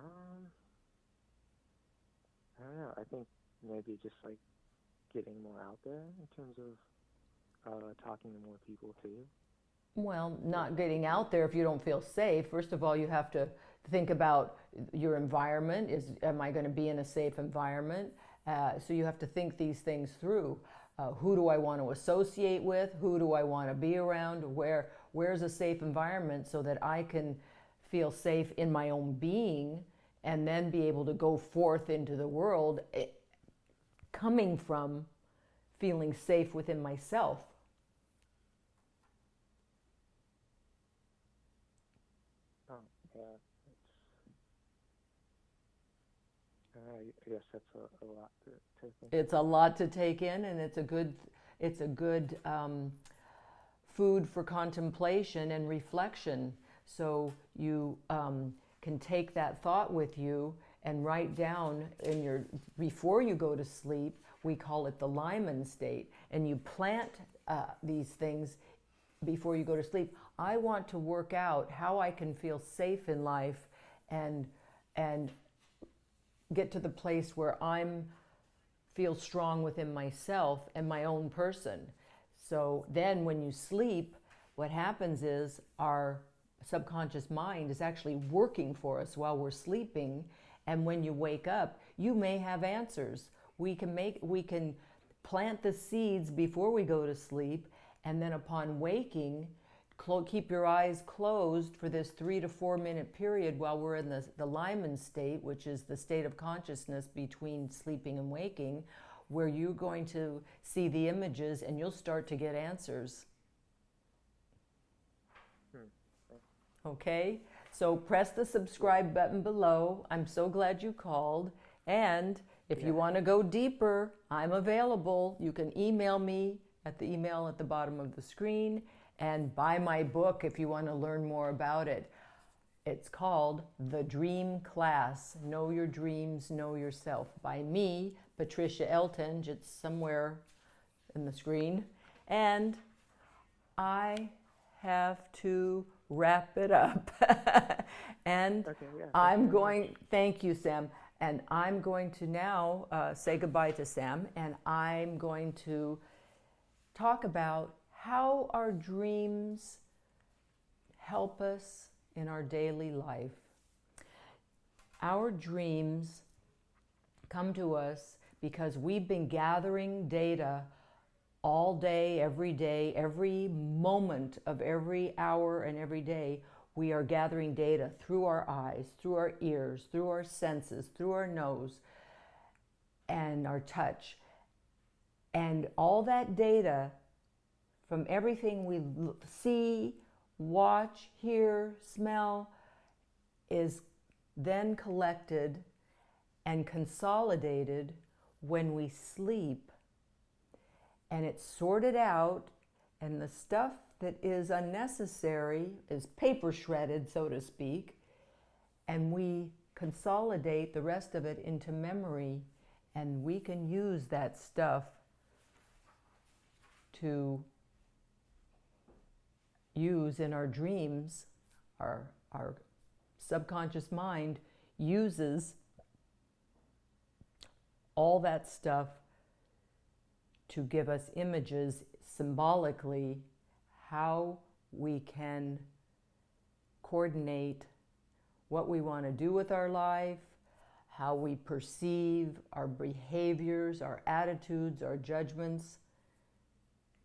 [SPEAKER 8] don't know. I think maybe just like getting more out there in terms of talking to more people too.
[SPEAKER 1] Well, not getting out there if you don't feel safe. First of all, you have to think about your environment. Am I going to be in a safe environment? So you have to think these things through. Who do I want to associate with? Who do I want to be around? Where's a safe environment so that I can feel safe in my own being, and then be able to go forth into the world coming from feeling safe within myself.
[SPEAKER 8] Oh, yeah. I guess that's a lot to think.
[SPEAKER 1] It's a lot to take in, and it's a good food for contemplation and reflection. So you can take that thought with you and write down before you go to sleep. We call it the Lyman state, and you plant these things before you go to sleep. I want to work out how I can feel safe in life and get to the place where feel strong within myself and my own person. So then when you sleep, what happens is our subconscious mind is actually working for us while we're sleeping, and when you wake up, you may have answers. We can plant the seeds before we go to sleep, and then upon waking, keep your eyes closed for this 3 to 4 minute period while we're in the Lyman state, which is the state of consciousness between sleeping and waking, where you're going to see the images and you'll start to get answers. Okay? So press the subscribe button below. I'm so glad you called. And if you want to go deeper, I'm available. You can email me at the email at the bottom of the screen, and buy my book if you want to learn more about it. It's called The Dream Class, Know Your Dreams, Know Yourself, by me, Patricia Eltinge. It's somewhere in the screen. And I have to wrap it up. And thank you, Sam. And I'm going to now say goodbye to Sam, and I'm going to talk about how our dreams help us in our daily life. Our dreams come to us because we've been gathering data all day, every moment of every hour and every day. We are gathering data through our eyes, through our ears, through our senses, through our nose, and our touch. And all that data from everything we see, watch, hear, smell is then collected and consolidated when we sleep. And it's sorted out, and the stuff that is unnecessary is paper shredded, so to speak, and we consolidate the rest of it into memory, and we can use that stuff to use in our dreams. Our subconscious mind uses all that stuff to give us images symbolically how we can coordinate what we want to do with our life, how we perceive our behaviors, our attitudes, our judgments,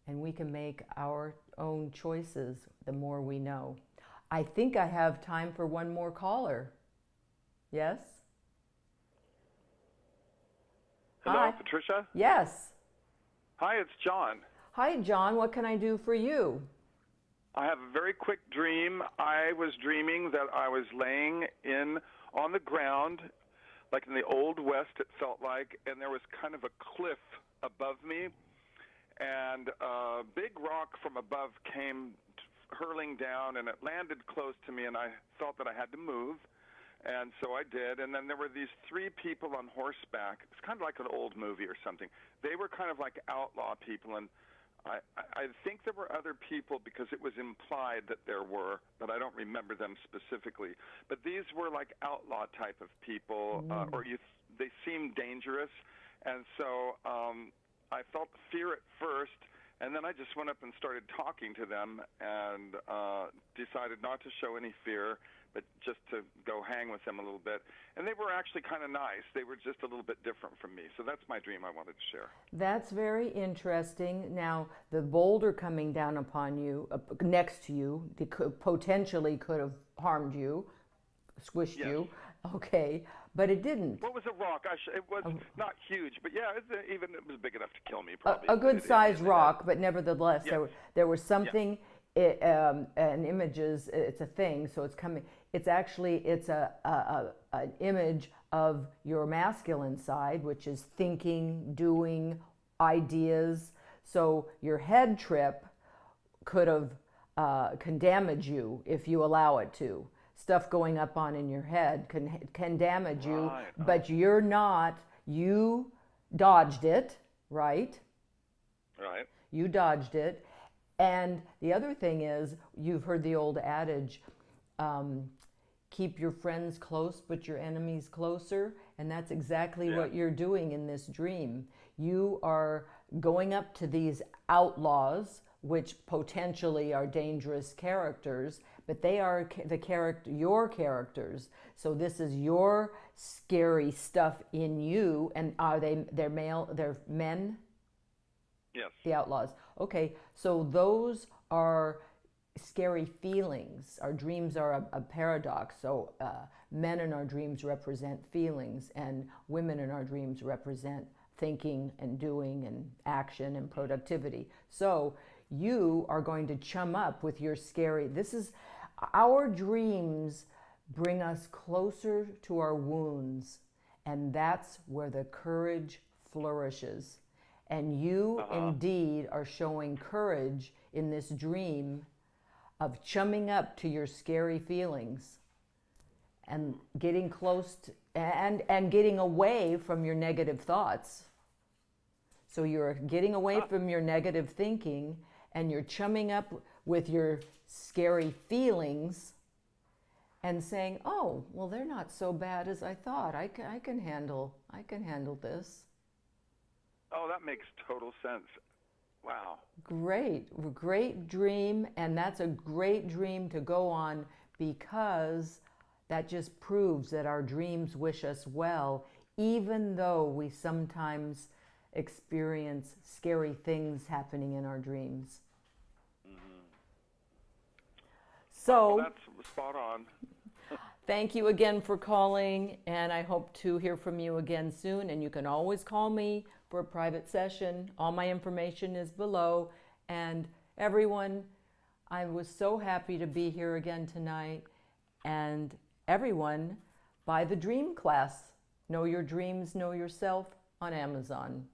[SPEAKER 1] and we can make our own choices the more we know. I think I have time for one more caller. Yes?
[SPEAKER 9] Hello,
[SPEAKER 1] Hi.
[SPEAKER 9] Patricia?
[SPEAKER 1] Yes.
[SPEAKER 9] Hi, it's John.
[SPEAKER 1] Hi, John. What can I do for you?
[SPEAKER 9] I have a very quick dream. I was dreaming that I was laying on the ground, like in the Old West, it felt like, and there was kind of a cliff above me, and a big rock from above came hurling down, and it landed close to me, and I felt that I had to move. And so I did, and then there were these three people on horseback. It's kind of like an old movie or something. They were kind of like outlaw people, and I think there were other people because it was implied that there were, but I don't remember them specifically. But these were like outlaw type of people, they seemed dangerous, and so I felt fear at first, and then I just went up and started talking to them and decided not to show any fear, but just to go hang with them a little bit. And they were actually kind of nice. They were just a little bit different from me. So that's my dream I wanted to share.
[SPEAKER 1] That's very interesting. Now, the boulder coming down upon you, next to you, potentially could have harmed you, squished you. Okay, but it didn't.
[SPEAKER 9] What was a rock? It was not huge, but yeah, it was big enough to kill me probably.
[SPEAKER 1] A good-sized rock, but nevertheless, there was something, and images, it's a thing, so it's coming. It's actually, an image of your masculine side, which is thinking, doing, ideas. So your head trip can damage you if you allow it to. Stuff going up on in your head can damage you, but you dodged it, right?
[SPEAKER 9] Right.
[SPEAKER 1] You dodged it. And the other thing is, you've heard the old adage, keep your friends close, but your enemies closer. And that's exactly what you're doing in this dream. You are going up to these outlaws, which potentially are dangerous characters, but they are your characters. So this is your scary stuff in you. And they're male, they're men?
[SPEAKER 9] Yes.
[SPEAKER 1] The outlaws. Okay, so those are scary feelings. Our dreams are a paradox. So men in our dreams represent feelings, and women in our dreams represent thinking and doing and action and productivity. So you are going to chum up with your scary. Our dreams bring us closer to our wounds, and that's where the courage flourishes. And you indeed are showing courage in this dream of chumming up to your scary feelings and getting close to, and getting away from your negative thoughts. So you're getting away from your negative thinking, and you're chumming up with your scary feelings and saying, oh, well, they're not so bad as I thought. I can handle this.
[SPEAKER 9] Oh, that makes total sense. Wow.
[SPEAKER 1] Great dream, and that's a great dream to go on, because that just proves that our dreams wish us well, even though we sometimes experience scary things happening in our dreams.
[SPEAKER 9] Mm-hmm.
[SPEAKER 1] So
[SPEAKER 9] well, that's spot on.
[SPEAKER 1] Thank you again for calling, and I hope to hear from you again soon. And you can always call me for a private session. All my information is below. And everyone, I was so happy to be here again tonight. And everyone, buy the Dream Class, Know Your Dreams, Know Yourself, on Amazon.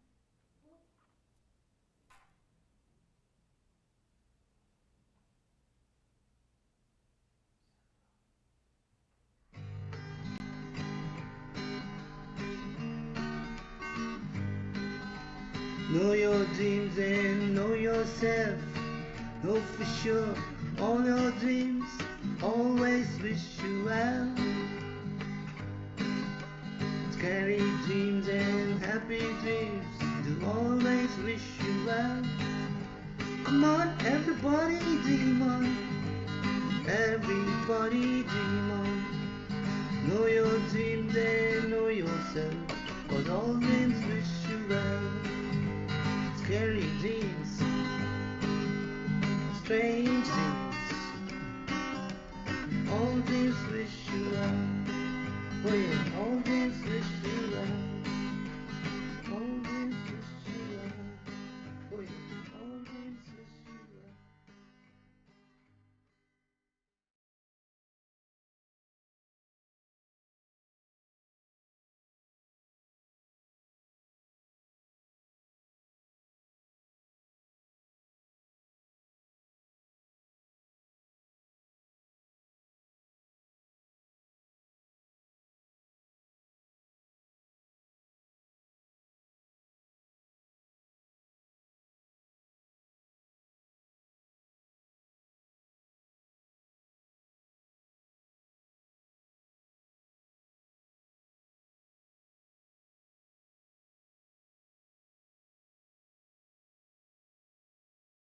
[SPEAKER 10] Know your dreams and know yourself. Know for sure all your dreams. Always wish you well. Scary dreams and happy dreams do always wish you well. Come on, everybody dream on. Everybody dream on. Know your dreams and know yourself. Cause all dreams wish you well. Scary dreams, strange